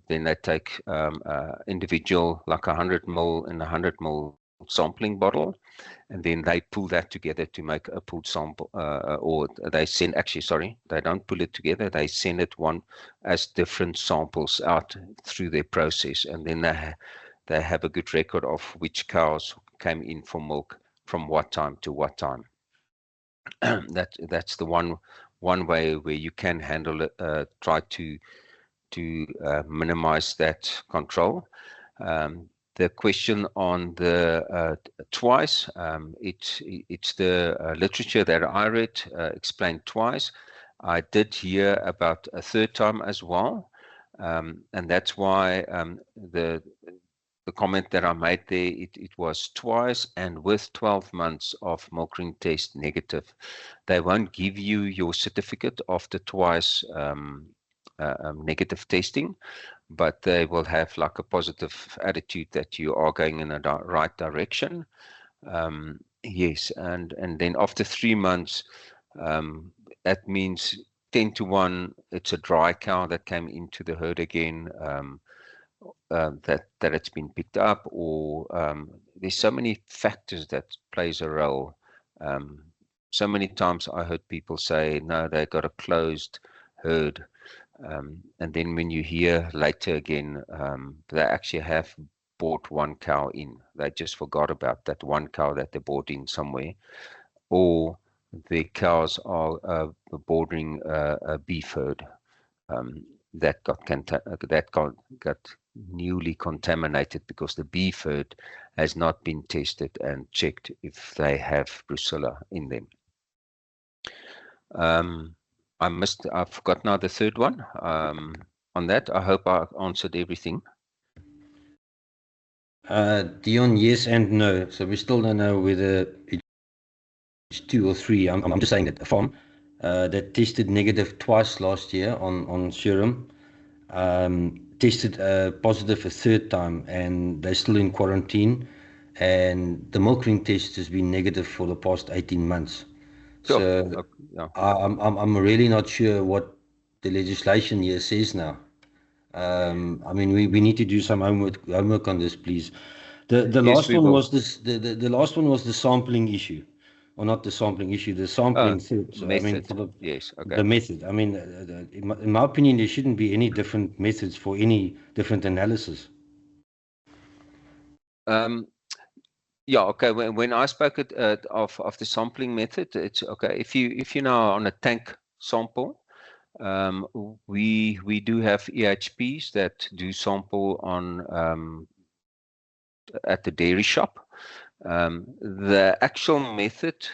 Then they take individual, like 100 ml in a 100 ml sampling bottle, and then they pull that together to make a pooled sample, or they send, actually, sorry, they don't pull it together, they send it one as different samples out through their process, and then they have a good record of which cows came in for milk from what time to what time. That's the one way where you can handle it, try to minimize that control. The question on the twice, it's the literature that I read explained twice. I did hear about a third time as well, and that's why the comment that I made there, it was twice and with 12 months of milk ring test negative. They won't give you your certificate after twice negative testing, but they will have like a positive attitude that you are going in the right direction. Yes, and then after 3 months, that means 10 to 1, it's a dry cow that came into the herd again, that it's been picked up, or there's so many factors that plays a role. So many times I heard people say, no, they got a closed herd. And then when you hear later again, they actually have bought one cow in. They just forgot about that one cow that they bought in somewhere. Or the cows are bordering a beef herd that got newly contaminated because the beef herd has not been tested and checked if they have brucella in them. I forgot now the third one. On that, I hope I answered everything. Dion, yes and no. So we still don't know whether it's 2 or 3. I'm just saying that a farm that tested negative twice last year on serum, tested positive a third time, and they're still in quarantine. And the milk ring test has been negative for the past 18 months. Sure. So Yeah. I'm really not sure what the legislation here says now. I mean, we need to do some homework on this, please. The Yes, last we one will. was this. The last one was the sampling issue, or not the sampling issue, the sampling third. So, I mean, Method. for the Yes, okay. the method. I mean, in my opinion, there shouldn't be any different methods for any different analysis. Yeah, okay. When I spoke of the sampling method, it's okay. If you now on a tank sample, we do have EHPs that do sample on at the dairy shop. The actual method,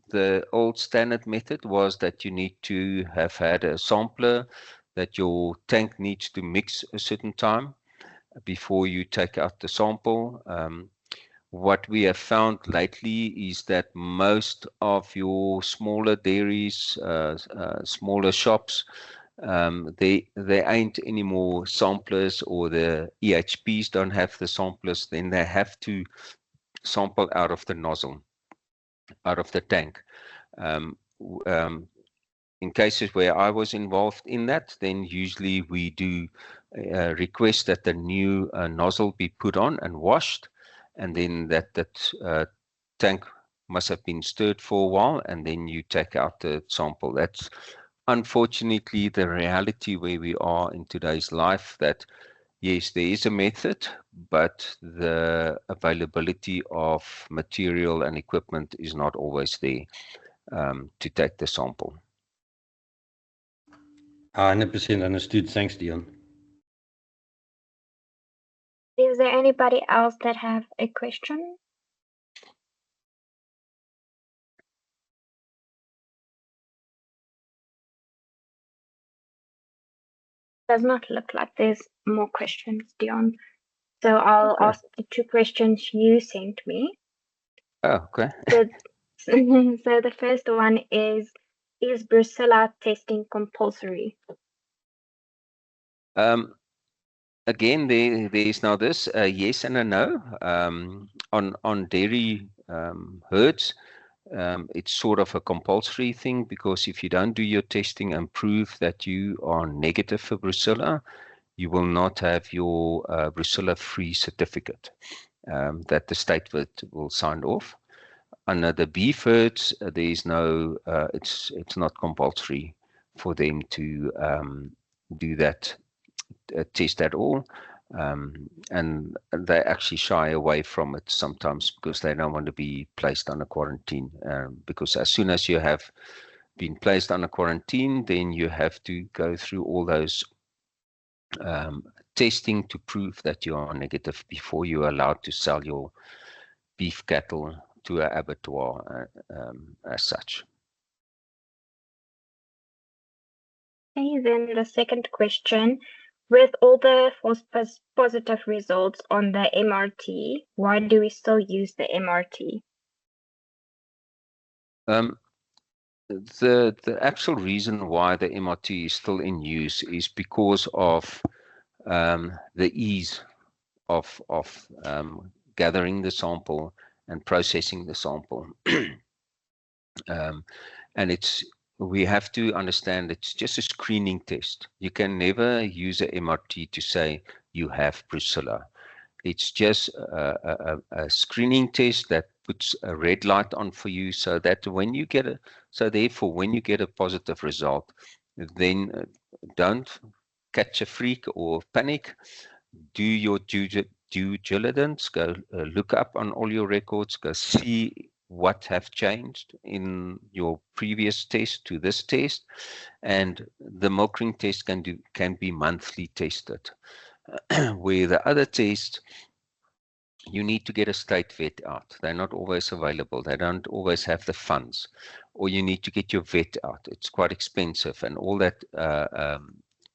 the old standard method, was that you need to have had a sampler that your tank needs to mix a certain time before you take out the sample. What we have found lately is that most of your smaller dairies, smaller shops, they ain't any more samplers, or the EHPs don't have the samplers. Then they have to sample out of the nozzle, out of the tank. Um, in cases where I was involved in that, then usually we do request that the new nozzle be put on and washed, and then that tank must have been stirred for a while, and then you take out the sample. That's unfortunately the reality where we are in today's life, that yes, there is a method, but the availability of material and equipment is not always there to take the sample. 100% understood. Thanks, Dion. Is there anybody else that have a question? Does not look like there's more questions, Dion. So I'll Okay. ask the 2 questions you sent me. Oh, okay. So, so the first one is Brucella testing compulsory? Again, there is now this yes and a no. On dairy herds, it's sort of a compulsory thing, because if you don't do your testing and prove that you are negative for Brucella, you will not have your Brucella-free certificate that the state will sign off. Under the beef herds, there is no, it's not compulsory for them to do that test at all. And they actually shy away from it sometimes because they don't want to be placed under quarantine. Because as soon as you have been placed under quarantine, then you have to go through all those testing to prove that you are negative before you're allowed to sell your beef cattle to an abattoir as such. Okay, then the second question. With all the false positive results on the MRT, why do we still use the MRT? The actual reason why the MRT is still in use is because of the ease of gathering the sample and processing the sample. And we have to understand it's just a screening test. You can never use a MRT to say you have Brucella. It's just a screening test that puts a red light on for you, so that when you get therefore when you get a positive result, then don't catch a freak or panic. Do your due diligence. Go look up on all your records. Go see what have changed in your previous test to this test, and the milk ring test can be monthly tested. Where the other tests, you need to get a state vet out. They're not always available. They don't always have the funds, or you need to get your vet out. It's quite expensive, and all that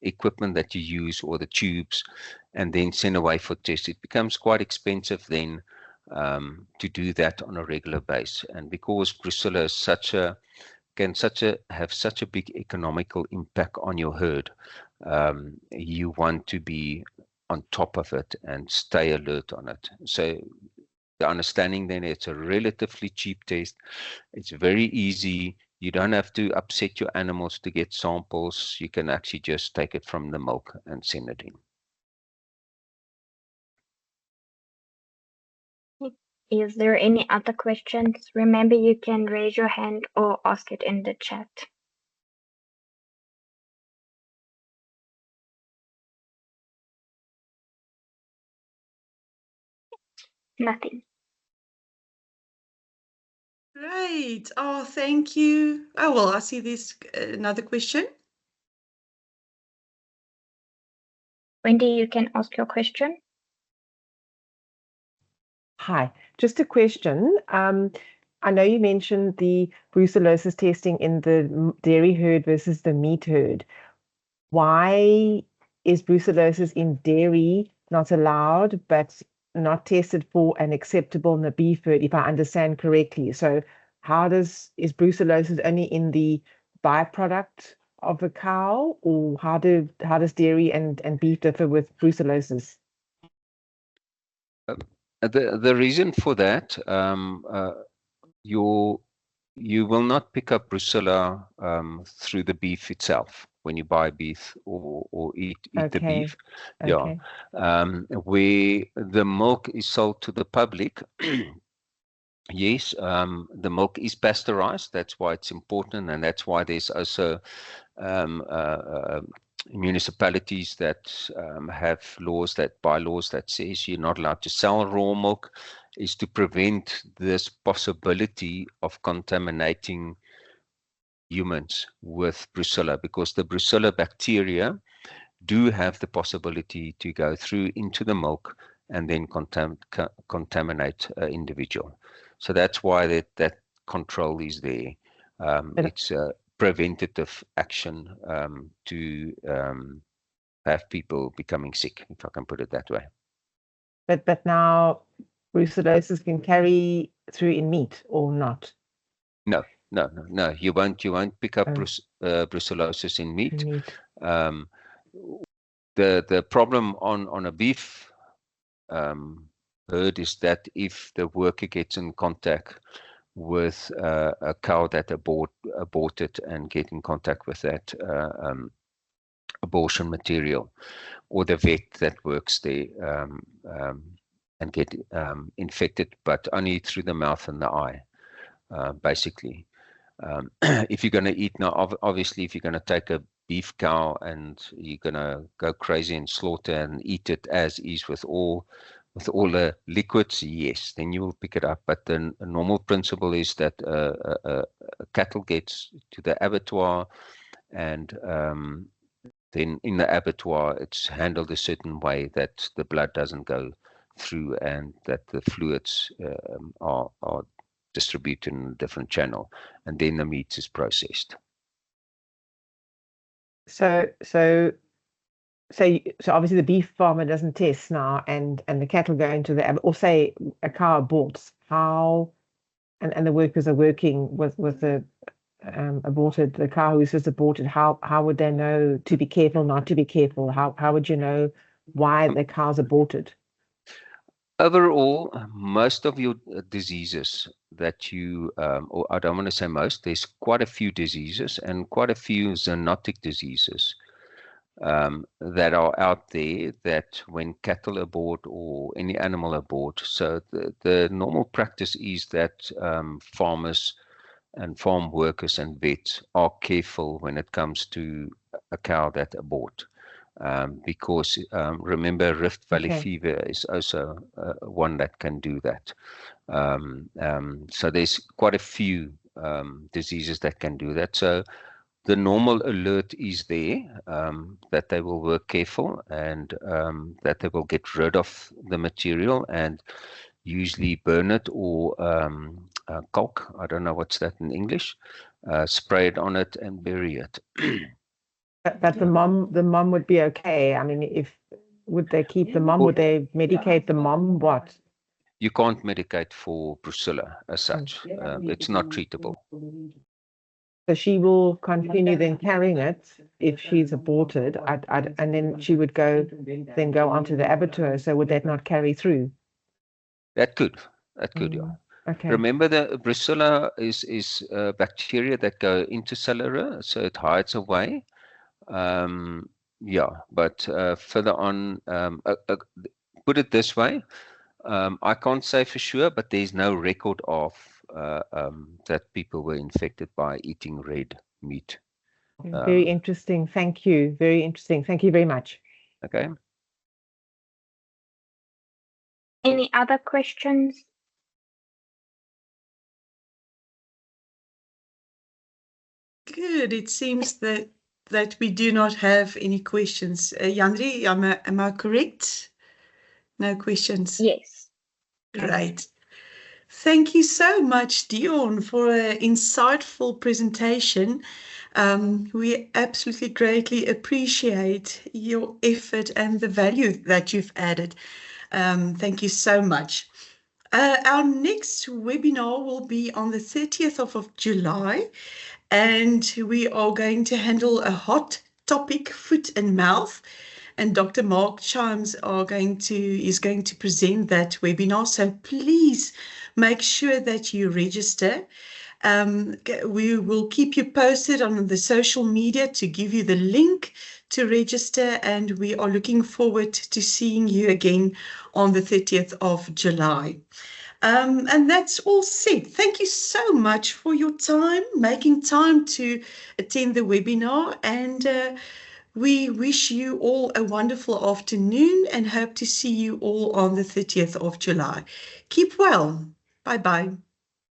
equipment that you use, or the tubes, and then send away for tests. It becomes quite expensive then to do that on a regular basis. And because Brucella is have such a big economical impact on your herd, you want to be on top of it and stay alert on it. So the understanding then, it's a relatively cheap test. It's very easy. You don't have to upset your animals to get samples. You can actually just take it from the milk and send it in. Is there any other questions? Remember, you can raise your hand or ask it in the chat. Nothing. Great. Oh, thank you. Oh, well, I see there's another question. Wendy, you can ask your question. Hi, just a question. I know you mentioned the brucellosis testing in the dairy herd versus the meat herd. Why is brucellosis in dairy not allowed, but not tested for and acceptable in the beef herd, if I understand correctly? So is brucellosis only in the byproduct of a cow, or how does dairy and beef differ with brucellosis? The reason for that, you will not pick up brucella through the beef itself when you buy beef or eat the beef. Yeah. Where the milk is sold to the public, yes, the milk is pasteurized. That's why it's important, and that's why there's also municipalities that have bylaws that says you're not allowed to sell raw milk, is to prevent this possibility of contaminating humans with brucella, because the brucella bacteria do have the possibility to go through into the milk and then contaminate an individual. So that's why that control is there. It's a preventative action to have people becoming sick, if I can put it that way. But now brucellosis can carry through in meat or not? No. You won't pick up brucellosis in meat. The problem on a beef herd is that if the worker gets in contact with a cow that aborted and get in contact with that abortion material, or the vet that works there and get infected, but only through the mouth and the eye, basically. If you're going to eat now, obviously, if you're going to take a beef cow and you're going to go crazy and slaughter and eat it as is with all the liquids, yes, then you will pick it up. But the normal principle is that a cattle gets to the abattoir, and then in the abattoir it's handled a certain way that the blood doesn't go through and that the fluids are distributed in a different channel, and then the meat is processed. So obviously the beef farmer doesn't test now, and the cattle go into or say a cow aborts. How and the workers are working with the the cow who's just aborted. How would they know to be careful, not to be careful? How would you know why the cow's aborted? Overall, most of your diseases that you, or I don't want to say most, there's quite a few diseases and quite a few zoonotic diseases that are out there that when cattle abort or any animal abort. So the normal practice is that farmers and farm workers and vets are careful when it comes to a cow that abort. Because remember, Rift Valley fever is also one that can do that. So there's quite a few diseases that can do that. So the normal alert is there, that they will work careful and that they will get rid of the material and usually burn it or caulk. I don't know what's that in English. Spray it on it and bury it. But the mom would be okay. I mean, would they keep the mom? Would they medicate the mom? What? You can't medicate for brucella as such. It's not treatable. So she will continue then carrying it if she's aborted, and then she would go onto the abattoir. So would that not carry through? That could, yeah. Okay. Remember, the brucella is bacteria that go intercellular, so it hides away. Yeah, but further on, put it this way, I can't say for sure, but there's no record of that people were infected by eating red meat. Very interesting. Thank you. Very interesting. Thank you very much. Okay. Any other questions? Good. It seems that we do not have any questions. Yandri, am I correct? No questions. Yes. Great. Thank you so much, Dion, for an insightful presentation. We absolutely greatly appreciate your effort and the value that you've added. Thank you so much. Our next webinar will be on the 30th of July, and we are going to handle a hot topic, foot and mouth. And Dr. Mark Chimes is going to present that webinar. So please make sure that you register. We will keep you posted on the social media to give you the link to register, and we are looking forward to seeing you again on the 30th of July. And that's all said. Thank you so much for your time, making time to attend the webinar, and we wish you all a wonderful afternoon and hope to see you all on the 30th of July. Keep well. Bye-bye.